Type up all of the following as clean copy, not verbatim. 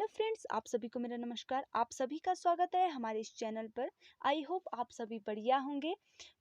Friends, आप सभी को मेरा नमस्कार। आप सभी का स्वागत है हमारे इस चैनल पर। आई होप आप सभी बढ़िया होंगे।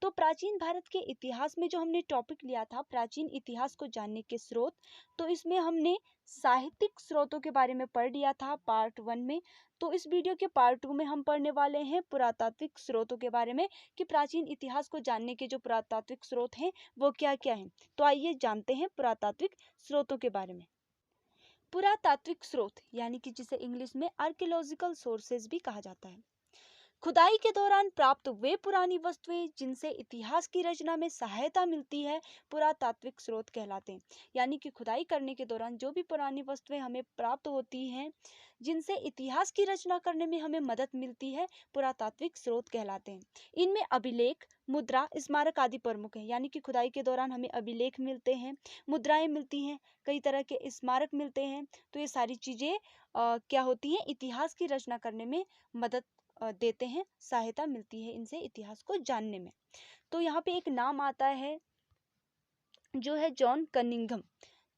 तो प्राचीन भारत के इतिहास में जो हमने टॉपिक लिया था, प्राचीन इतिहास को जानने के स्रोत, तो इसमें हमने साहित्यिक स्रोतों के बारे में पढ़ लिया था पार्ट 1 में। तो इस वीडियो के पार्ट 2 में हम पढ़ने वाले हैं पुरातात्विक स्रोतों के बारे में कि प्राचीन इतिहास को जानने के जो पुरातात्विक स्रोत हैं वो क्या क्या हैं। तो आइए जानते हैं पुरातात्विक स्रोतों के बारे में। पुरातात्विक स्रोत यानी कि जिसे इंग्लिश में आर्कियोलॉजिकल सोर्सेज भी कहा जाता है, खुदाई के दौरान प्राप्त वे पुरानी वस्तुएं जिनसे इतिहास की रचना में सहायता मिलती है, पुरातात्विक स्रोत कहलाते हैं। यानी कि खुदाई करने के दौरान जो भी पुरानी वस्तुएं हमें प्राप्त होती हैं जिनसे इतिहास की रचना करने में हमें मदद मिलती है, पुरातात्विक स्रोत कहलाते हैं। इनमें अभिलेख, मुद्रा, स्मारक आदि प्रमुख हैं। यानी कि खुदाई के दौरान हमें अभिलेख मिलते हैं, मुद्राएं मिलती हैं, कई तरह के स्मारक मिलते हैं। तो ये सारी चीजें क्या होती हैं, इतिहास की रचना करने में मदद देते हैं, सहायता मिलती है इनसे इतिहास को जानने में। तो यहाँ पे एक नाम आता है जो है जॉन कनिंघम।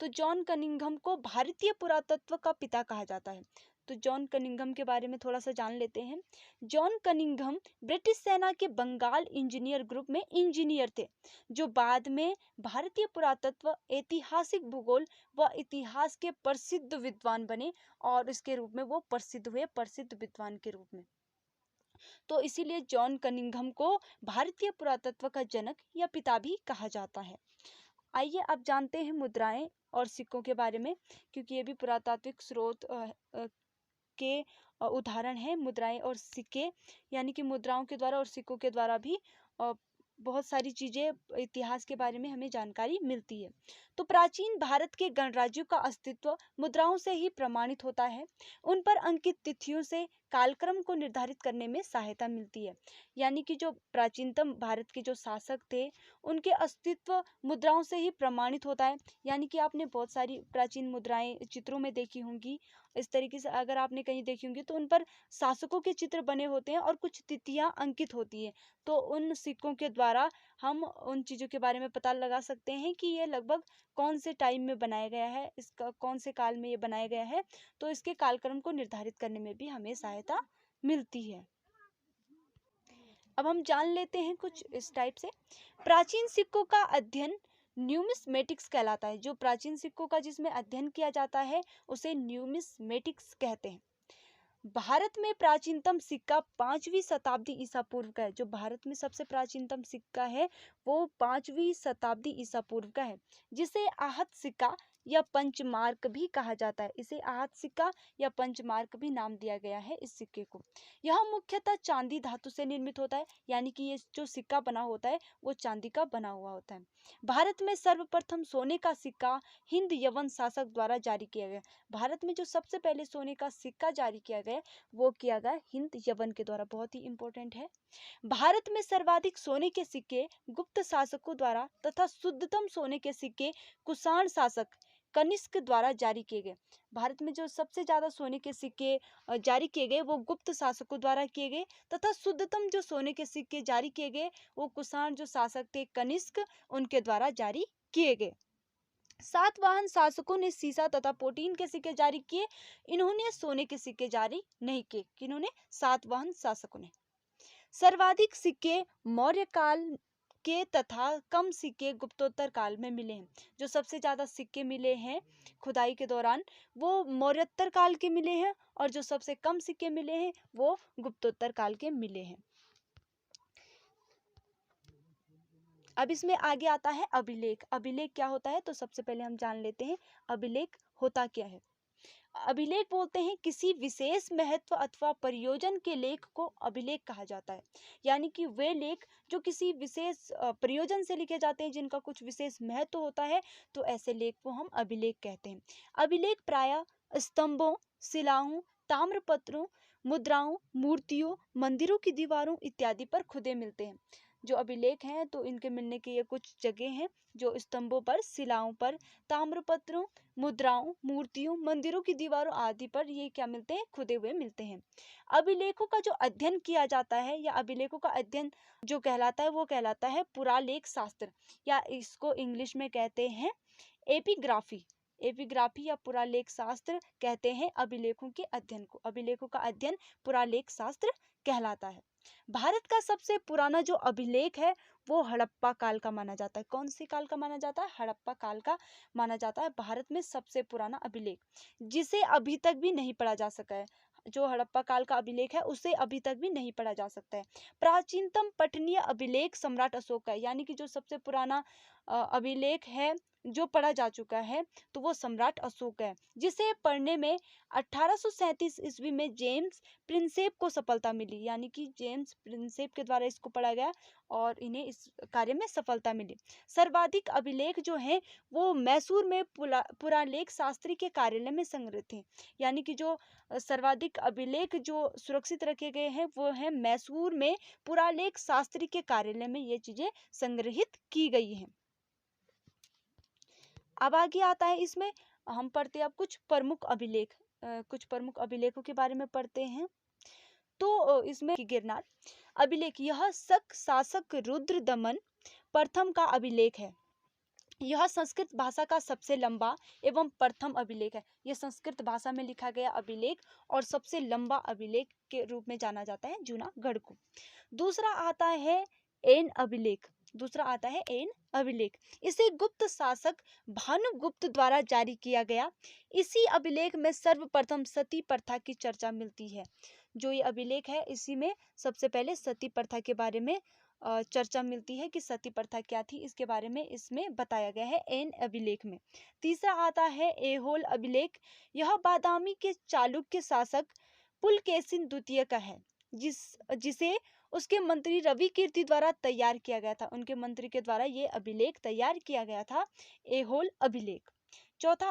तो जॉन कनिंघम को भारतीय पुरातत्व का पिता कहा जाता है। तो जॉन कनिंघम के बारे में थोड़ा सा जान लेते हैं। जॉन कनिंघम ब्रिटिश सेना के बंगाल इंजीनियर ग्रुप में इंजीनियर थे, जो बाद में भारतीय पुरातत्व, ऐतिहासिक भूगोल व इतिहास के प्रसिद्ध विद्वान बने और इसके रूप में वो प्रसिद्ध हुए, प्रसिद्ध विद्वान के रूप में। तो इसीलिए जॉन कनिंघम को भारतीय पुरातत्व का जनक या पिता भी कहा जाता है। आइए अब जानते हैं मुद्राएं और सिक्कों के बारे में, क्योंकि ये भी पुरातात्विक स्रोत के उदाहरण हैं। मुद्राएं और सिक्के, यानी कि मुद्राओं के द्वारा और सिक्कों के द्वारा भी बहुत सारी चीजें इतिहास के बारे में हमें जानकारी मिलती है। तो प्राचीन भारत के गणराज्यों का अस्तित्व मुद्राओं से ही प्रमाणित होता है। उन पर अंकित तिथियों से कालक्रम को निर्धारित करने में सहायता मिलती है। यानी कि जो प्राचीनतम भारत के जो शासक थे उनके अस्तित्व मुद्राओं से ही प्रमाणित होता है। यानी कि आपने बहुत सारी प्राचीन मुद्राएं चित्रों में देखी होंगी। इस तरीके से अगर आपने कहीं देखी होंगी तो उन पर शासकों के चित्र बने होते हैं और कुछ तिथियां अंकित होती है। तो उन सिक्कों के द्वारा हम उन चीज़ों के बारे में पता लगा सकते हैं कि ये लगभग कौन से टाइम में बनाया गया है, इसका कौन से काल में ये बनाया गया है। तो इसके कालक्रम को निर्धारित करने में भी हमें सहायता मिलती है। अब हम जान लेते हैं कुछ इस टाइप से। प्राचीन सिक्कों का अध्ययन न्यूमिस्मेटिक्स कहलाता है। जो प्राचीन सिक्कों का जिसमें अध्ययन किया जाता है उसे न्यूमिस्मेटिक्स कहते हैं। भारत में प्राचीनतम सिक्का 5वीं शताब्दी ईसा पूर्व का है। जो भारत में सबसे प्राचीनतम सिक्का है वो 5वीं शताब्दी ईसा पूर्व का है, जिसे आहत सिक्का या पंचमार्क भी कहा जाता है। इसे आहत सिक्का या पंचमार्क भी नाम दिया गया है इस सिक्के को। यह मुख्यतः चांदी धातु से निर्मित होता है। यानी कि ये जो सिक्का बना होता है वो चांदी का बना हुआ होता है। भारत में सर्वप्रथम सोने का सिक्का हिंद यवन शासक द्वारा जारी किया गया। भारत में जो सबसे पहले सोने का सिक्का जारी किया गया वो किया गया हिंद यवन के द्वारा। बहुत ही इंपॉर्टेंट है। भारत में सर्वाधिक सोने के सिक्के गुप्त शासकों द्वारा तथा शुद्धतम सोने के सिक्के कुषाण शासक कनिष्क द्वारा जारी किए गए। भारत में जो सबसे ज्यादा सोने के सिक्के जारी किए गए वो गुप्त शासकों द्वारा किए गए, तथा शुद्धतम जो सोने के सिक्के जारी किए गए वो कुषाण जो शासक थे कनिष्क, उनके द्वारा जारी किए गए। सातवाहन शासकों ने सीसा तथा प्रोटीन के सिक्के जारी किए। इन्होंने सोने के सिक्के जारी नहीं किए। किन्होंने? सातवाहन शासकों ने। सर्वाधिक सिक्के मौर्य काल के तथा कम सिक्के गुप्तोत्तर काल में मिले हैं। जो सबसे ज्यादा सिक्के मिले हैं खुदाई के दौरान वो मौर्योत्तर काल के मिले हैं, और जो सबसे कम सिक्के मिले हैं वो गुप्तोत्तर काल के मिले हैं। अब इसमें आगे आता है अभिलेख। अभिलेख क्या होता है तो सबसे पहले हम जान लेते हैं अभिलेख होता क्या है। अभिलेख बोलते हैं किसी विशेष महत्व अथवा प्रयोजन के लेख को अभिलेख कहा जाता है। यानी कि वे लेख जो किसी विशेष प्रयोजन से लिखे जाते हैं, जिनका कुछ विशेष महत्व होता है, तो ऐसे लेख को हम अभिलेख कहते हैं। अभिलेख प्रायः स्तंभों, शिलाओं, ताम्रपत्रों, मुद्राओं, मूर्तियों, मंदिरों की दीवारों इत्यादि पर खुदे मिलते हैं। जो अभिलेख हैं तो इनके मिलने की ये कुछ जगह हैं, जो स्तंभों पर, शिलाओं पर, ताम्रपत्रों, मुद्राओं, मूर्तियों, मंदिरों की दीवारों आदि पर ये क्या मिलते हैं, खुदे हुए मिलते हैं। अभिलेखों का जो अध्ययन किया जाता है या अभिलेखों का अध्ययन जो कहलाता है वो कहलाता है पुरालेख शास्त्र, या इसको इंग्लिश में कहते हैं एपिग्राफी। एपिग्राफी या पुरालेख शास्त्र कहते हैं अभिलेखों के अध्ययन को। अभिलेखों का अध्ययन पुरालेख शास्त्र कहलाता है। भारत का सबसे पुराना जो अभिलेख है वो हड़प्पा काल का माना जाता है। कौन सी काल का माना जाता है? हड़प्पा काल का माना जाता है भारत में सबसे पुराना अभिलेख, जिसे अभी तक भी नहीं पढ़ा जा सका है। जो हड़प्पा काल का अभिलेख है उसे अभी तक भी नहीं पढ़ा जा सकता है। प्राचीनतम पठनीय अभिलेख सम्राट अशोक का है, यानी कि जो सबसे पुराना अभिलेख है जो पढ़ा जा चुका है तो वो सम्राट अशोक है, जिसे पढ़ने में 1837 ईस्वी में जेम्स प्रिंसेप को सफलता मिली। यानी कि जेम्स प्रिंसेप के द्वारा इसको पढ़ा गया और इन्हें इस कार्य में सफलता मिली। सर्वाधिक अभिलेख जो हैं वो मैसूर में पुरालेख शास्त्री के कार्यालय में संग्रहित हैं। यानी कि जो सर्वाधिक अभिलेख जो सुरक्षित रखे गए हैं वो है मैसूर में पुरालेख शास्त्री के कार्यालय में ये चीजें संग्रहित की गई हैं। अब आगे आता है, इसमें हम पढ़ते हैं अब कुछ प्रमुख अभिलेख, कुछ प्रमुख अभिलेखों के बारे में पढ़ते हैं। तो इसमें गिरनार अभिलेख, यह शक शासक रुद्र दमन प्रथम का अभिलेख है। यह संस्कृत भाषा का सबसे लंबा एवं प्रथम अभिलेख है। यह संस्कृत भाषा में लिखा गया अभिलेख और सबसे लंबा अभिलेख के रूप में जाना जाता है जूनागढ़ को। दूसरा आता है एन अभिलेख। इसे गुप्त शासक भानुगुप्त द्वारा जारी किया गया। इसी अभिलेख में सर्वप्रथम सती प्रथा की चर्चा मिलती है। जो ये अभिलेख है इसी में सबसे पहले सती प्रथा के बारे में चर्चा मिलती है कि सती प्रथा क्या थी, इसके बारे में इसमें बताया गया है एन अभिलेख में। तीसरा आता है एहोल अभिलेख। यह बादामी के चालुक्य शासक पुलकेशिन द्वितीय का है, जिसे उसके मंत्री रवि कीर्ति द्वारा तैयार किया गया था। उनके मंत्री के द्वारा ये अभिलेख तैयार किया गया था, एहोल अभिलेख। चौथा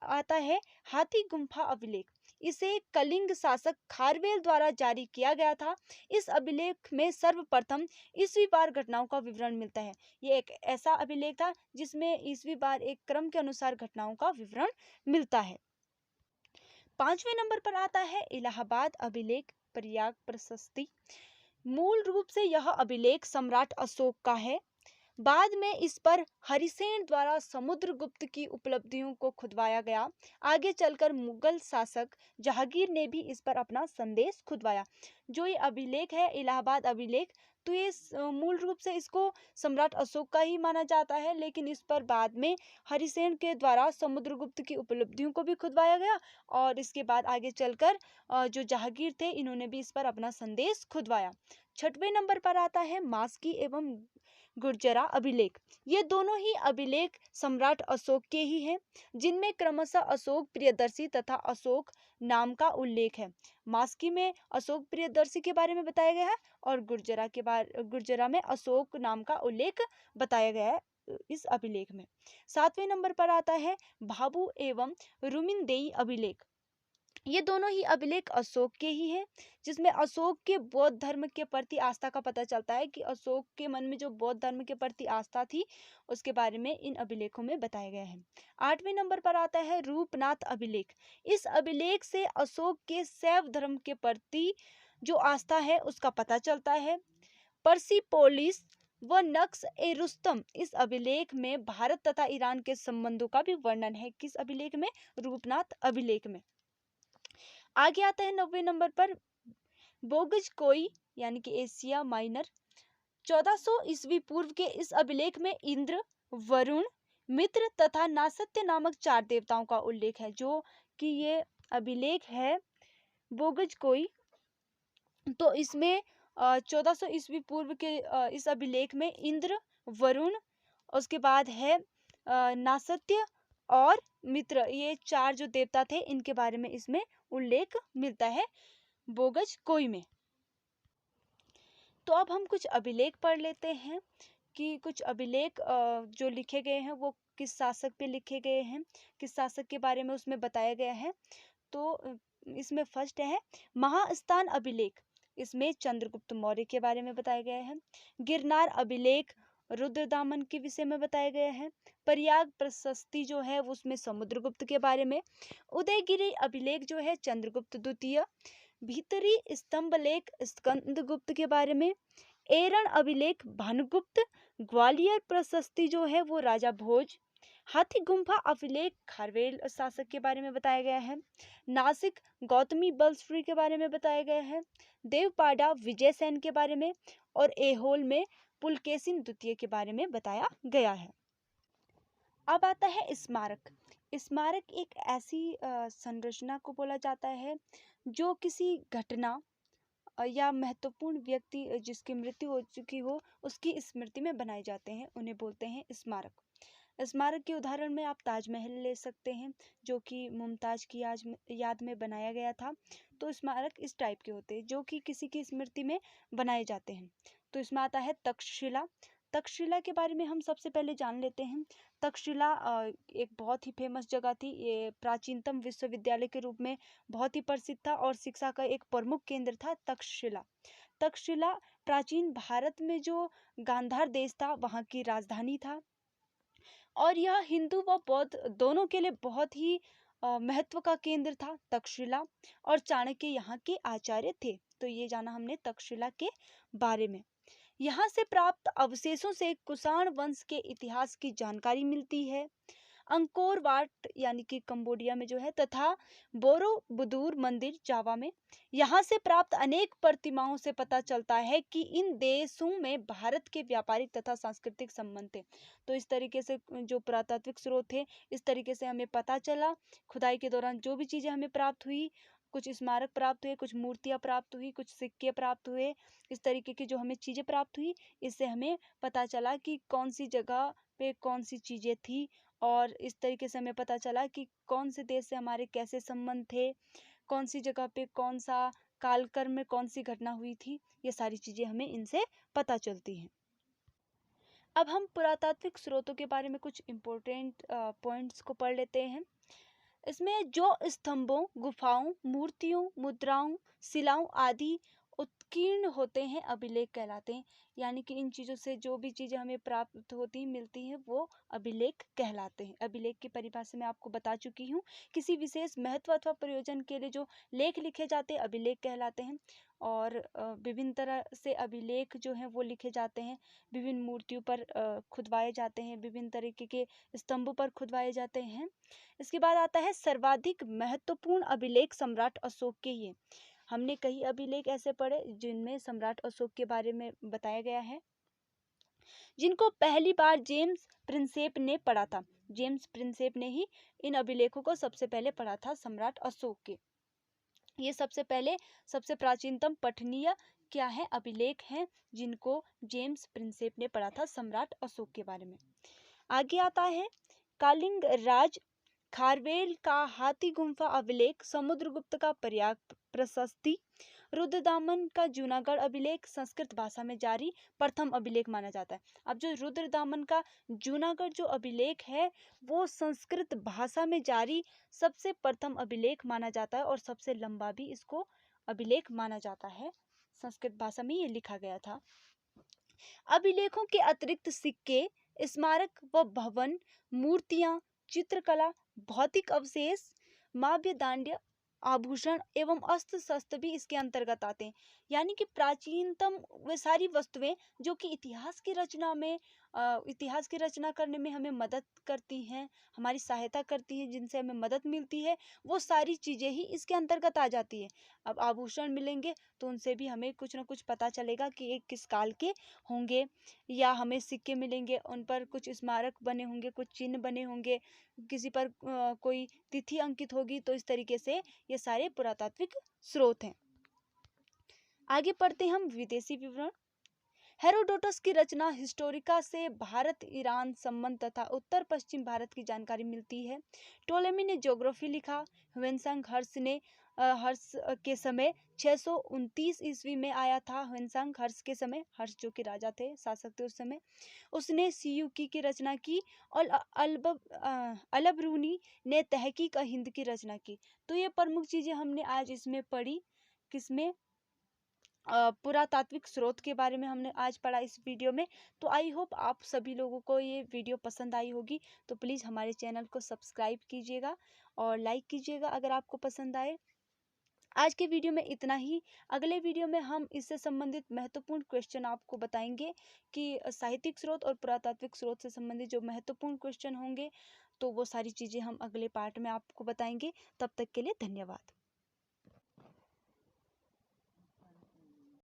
आता है हाथी गुम्फा अभिलेख। इसे कलिंग शासक खारवेल द्वारा जारी किया गया था। इस अभिलेख में सर्वप्रथम ईसवी बार घटनाओं का विवरण मिलता है। ये एक ऐसा अभिलेख था जिसमें ईसवी बार एक क्रम के अनुसार घटनाओं का विवरण मिलता है। 5वें नंबर पर आता है इलाहाबाद अभिलेख प्रयाग प्रशस्ति। मूल रूप से यह अभिलेख सम्राट अशोक का है। बाद में इस पर हरिसेन द्वारा समुद्रगुप्त की उपलब्धियों को खुदवाया गया। आगे चलकर मुगल शासक जहांगीर ने भी इस पर अपना संदेश खुदवाया। जो ये अभिलेख है इलाहाबाद अभिलेख, तो ये मूल रूप से इसको सम्राट अशोक का ही माना जाता है, लेकिन इस पर बाद में हरिसेन के द्वारा समुद्रगुप्त की उपलब्धियों को भी खुदवाया गया और इसके बाद आगे चलकर जो जहांगीर थे इन्होंने भी इस पर अपना संदेश खुदवाया। 6वें नंबर पर आता है मास्की एवं गुर्जरा अभिलेख। ये दोनों ही अभिलेख सम्राट अशोक के ही हैं, जिनमें क्रमशः अशोक प्रियदर्शी तथा अशोक नाम का उल्लेख है। मास्की में अशोक प्रियदर्शी के बारे में बताया गया है और गुर्जरा में अशोक नाम का उल्लेख बताया गया है इस अभिलेख में। 7वें नंबर पर आता है भाबू एवं रुमिनदेई अभिलेख। ये दोनों ही अभिलेख अशोक के ही हैं, जिसमें अशोक के बौद्ध धर्म के प्रति आस्था का पता चलता है कि अशोक के मन में जो बौद्ध धर्म के प्रति आस्था थी उसके बारे में इन अभिलेखों में बताया गया है। 8वें नंबर पर आता है रूपनाथ अभिलेख। इस अभिलेख से अशोक के शैव धर्म के प्रति जो आस्था है उसका पता चलता है। परसिपोलिस व नक्श ए रुस्तम, इस अभिलेख में भारत तथा ईरान के संबंधों का भी वर्णन है। किस अभिलेख में? रूपनाथ अभिलेख में। आगे आता है 90वें नंबर पर बोगज कोई यानी कि एशिया माइनर। 1400 ईस्वी पूर्व के इस अभिलेख में इंद्र, वरुण, मित्र तथा नासत्य नामक 4 देवताओं का उल्लेख है। जो कि ये अभिलेख है बोगज कोई, तो इसमें 1400 ईस्वी पूर्व के इस अभिलेख में इंद्र, वरुण, उसके बाद है नासत्य और मित्र, ये 4 जो देवता थे इनके बारे में इसमें उल्लेख मिलता है बोगज कोई में। तो अब हम कुछ अभिलेख पढ़ लेते हैं कि कुछ अभिलेख जो लिखे गए हैं वो किस शासक पे लिखे गए हैं, किस शासक के बारे में उसमें बताया गया है। तो इसमें फर्स्ट है महास्थान अभिलेख। इसमें चंद्रगुप्त मौर्य के बारे में बताया गया है। गिरनार अभिलेख रुद्रदामन के विषय में बताया गया है। प्रयाग प्रशस्ति जो है वो उसमें समुद्रगुप्त के बारे में। उदयगिरी अभिलेख जो है चंद्रगुप्त द्वितीय। भीतरी स्तंभ लेख स्कंदगुप्त के बारे में। एरण अभिलेख भानुगुप्त। ग्वालियर प्रशस्ति जो है वो राजा भोज। हाथी गुम्फा अभिलेख खारवेल शासक के बारे में बताया गया है। नासिक गौतमी बलश्री के बारे में बताया गया है। देवपाड़ा विजयसेन के बारे में और ऐहोल में पुलकेशिन द्वितीय के बारे में बताया गया है। अब आता है स्मारक। स्मारक एक ऐसी संरचना को बोला जाता है जो किसी घटना या महत्वपूर्ण व्यक्ति जिसकी मृत्यु हो चुकी हो उसकी स्मृति में बनाए जाते हैं, उन्हें बोलते हैं स्मारक। स्मारक के उदाहरण में आप ताजमहल ले सकते हैं जो कि मुमताज की याद में बनाया गया था। तो स्मारक इस टाइप के होते हैं जो कि किसी की स्मृति में बनाए जाते हैं। तो इसमें आता है तक्षशिला। तक्षशिला के बारे में हम सबसे पहले जान लेते हैं। तक्षशिला एक बहुत ही फेमस जगह थी। ये प्राचीनतम विश्वविद्यालय के रूप में बहुत ही प्रसिद्ध था और शिक्षा का एक प्रमुख केंद्र था तक्षशिला। तक्षशिला प्राचीन भारत में जो गांधार देश था वहाँ की राजधानी था और यह हिंदू व बौद्ध दोनों के लिए बहुत ही महत्व का केंद्र था तक्षशिला। और चाणक्य यहाँ के आचार्य थे। तो ये जाना हमने तक्षशिला के बारे में। यहाँ से प्राप्त अवशेषों से कुषाण वंश के इतिहास की जानकारी मिलती है। अंकोर वाट यानी कि कंबोडिया में जो है तथा बोरोबुदुर मंदिर जावा में, यहाँ से प्राप्त अनेक प्रतिमाओं से पता चलता है कि इन देशों में भारत के व्यापारिक तथा सांस्कृतिक संबंध थे। तो इस तरीके से जो पुरातात्विक स्रोत थे इस तरीके से हमें पता चला। खुदाई के दौरान जो भी चीजें हमें प्राप्त हुई, कुछ स्मारक प्राप्त हुए, कुछ मूर्तियां प्राप्त हुई, कुछ सिक्के प्राप्त हुए, इस तरीके की जो हमें चीजें प्राप्त हुई, इससे हमें पता चला कि कौन सी जगह पे कौन सी चीजें थी। और इस तरीके से हमें पता चला कि कौन से देश से हमारे कैसे संबंध थे, कौन सी जगह पे कौन सा कालक्रम में कौन सी घटना हुई थी। ये सारी चीजें हमें इनसे पता चलती हैं। अब हम पुरातात्विक स्रोतों के बारे में कुछ इम्पोर्टेंट पॉइंट्स को पढ़ लेते हैं। इसमें जो स्तंभों, गुफाओं, मूर्तियों, मुद्राओं, शिलाओं आदि उत्कीर्ण होते हैं अभिलेख कहलाते हैं। यानी कि इन चीज़ों से जो भी चीज़ें हमें प्राप्त होती मिलती हैं वो अभिलेख कहलाते हैं। अभिलेख की परिभाषा मैं आपको बता चुकी हूँ। किसी विशेष महत्व अथवा प्रयोजन के लिए जो लेख लिखे जाते हैं अभिलेख कहलाते हैं। और विभिन्न तरह से अभिलेख जो हैं वो लिखे जाते हैं। विभिन्न मूर्तियों पर खुदवाए जाते हैं, विभिन्न तरीके के स्तंभों पर खुदवाए जाते हैं। इसके बाद आता है सर्वाधिक महत्वपूर्ण अभिलेख सम्राट अशोक के ही है। हमने कई अभिलेख ऐसे पढ़े जिनमें सम्राट अशोक के बारे में बताया गया है, जिनको पहली बार जेम्स प्रिंसेप ने पढ़ा था। जेम्स प्रिंसेप ने ही इन अभिलेखों को सबसे पहले पढ़ा था सम्राट अशोक के। ये सबसे पहले सबसे प्राचीनतम पठनीय क्या है अभिलेख हैं जिनको जेम्स प्रिंसेप ने पढ़ा था सम्राट अशोक के बारे में। आगे आता है कालिंग राज खारवेल का हाथी गुम्फा अभिलेख, समुद्रगुप्त का प्रयाग प्रशस्ति, रुद्रदामन का जूनागढ़ अभिलेख संस्कृत भाषा में जारी प्रथम अभिलेख माना जाता है। अब जो रुद्रदामन का जूनागढ़ जो अभिलेख है वो संस्कृत भाषा में जारी सबसे प्रथम अभिलेख माना जाता है और सबसे लंबा भी इसको अभिलेख माना जाता है। संस्कृत भाषा में ये लिखा गया था। अभिलेखों के अतिरिक्त सिक्के, स्मारक व भवन, मूर्तियां, चित्रकला, भौतिक अवशेष, माव्य दांड्य, आभूषण एवं अस्त्र शस्त्र भी इसके अंतर्गत आते हैं। यानी कि प्राचीनतम वे सारी वस्तुएं जो कि इतिहास की रचना करने में हमें मदद करती हैं, हमारी सहायता करती हैं, जिनसे हमें मदद मिलती है, वो सारी चीजें ही इसके अंतर्गत आ जाती है। अब आभूषण मिलेंगे तो उनसे भी हमें कुछ ना कुछ पता चलेगा कि ये किस काल के होंगे, या हमें सिक्के मिलेंगे उन पर कुछ स्मारक बने होंगे, कुछ चिन्ह बने होंगे, किसी पर कोई तिथि अंकित होगी। तो इस तरीके से ये सारे पुरातात्विक स्रोत हैं। आगे पढ़ते हैं हम विदेशी विवरण। हेरोडोटस की रचना हिस्टोरिका से भारत ईरान संबंध तथा उत्तर पश्चिम भारत की जानकारी मिलती है। टोलेमी ने ज्योग्राफी लिखा। ह्वेनसांग हर्ष के समय 629 ईस्वी में आया था। ह्वेनसांग हर्ष के समय, हर्ष जो कि राजा थे, शासक थे उस समय, उसने सियूकी की रचना की और अलबरूनी ने तहकीक हिंद की रचना की। तो ये प्रमुख चीजें हमने आज इसमें पढ़ी। किसमें? पुरातात्विक स्रोत के बारे में हमने आज पढ़ा इस वीडियो में। तो आई होप आप सभी लोगों को ये वीडियो पसंद आई होगी। तो प्लीज़ हमारे चैनल को सब्सक्राइब कीजिएगा और लाइक कीजिएगा अगर आपको पसंद आए। आज के वीडियो में इतना ही। अगले वीडियो में हम इससे संबंधित महत्वपूर्ण क्वेश्चन आपको बताएंगे कि साहित्यिक स्रोत और पुरातात्विक स्रोत से संबंधित जो महत्वपूर्ण क्वेश्चन होंगे, तो वो सारी चीज़ें हम अगले पार्ट में आपको बताएंगे। तब तक के लिए धन्यवाद।